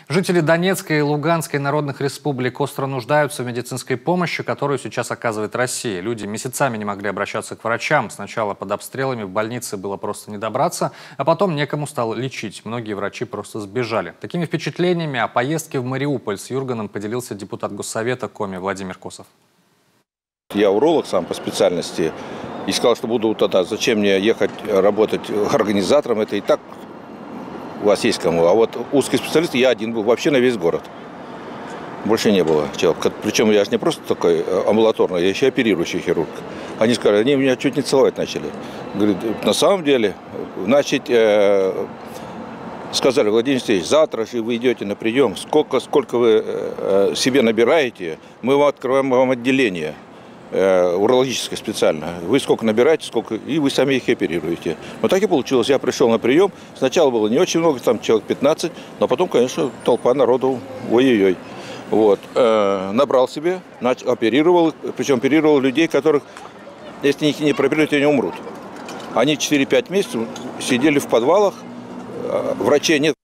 Жители Донецкой и Луганской народных республик остро нуждаются в медицинской помощи, которую сейчас оказывает Россия. Люди месяцами не могли обращаться к врачам. Сначала под обстрелами в больнице было просто не добраться, а потом некому стало лечить. Многие врачи просто сбежали. Такими впечатлениями о поездке в Мариуполь с Юрганом поделился депутат Госсовета Коми Владимир Косов. Я уролог сам по специальности и сказал, что буду тогда, зачем мне ехать работать организатором, это и так у вас есть кому. А вот узкий специалист я один был вообще на весь город. Больше не было человека. Причем я же не просто такой амбулаторный, я еще оперирующий хирург. Они сказали, они меня чуть не целовать начали. Говорит, на самом деле, значит, сказали, Владимир Алексеевич, завтра же вы идете на прием, сколько вы себе набираете, мы вам открываем отделение урологическое специально. Вы сколько набираете, сколько, и вы сами их оперируете. Но так и получилось. Я пришел на прием. Сначала было не очень много, там человек 15, но потом, конечно, толпа народу, ой-ой-ой. Вот. Набрал себе, оперировал, причем оперировал людей, которых, если их не прооперируют, они умрут. Они 4-5 месяцев сидели в подвалах, врачей нет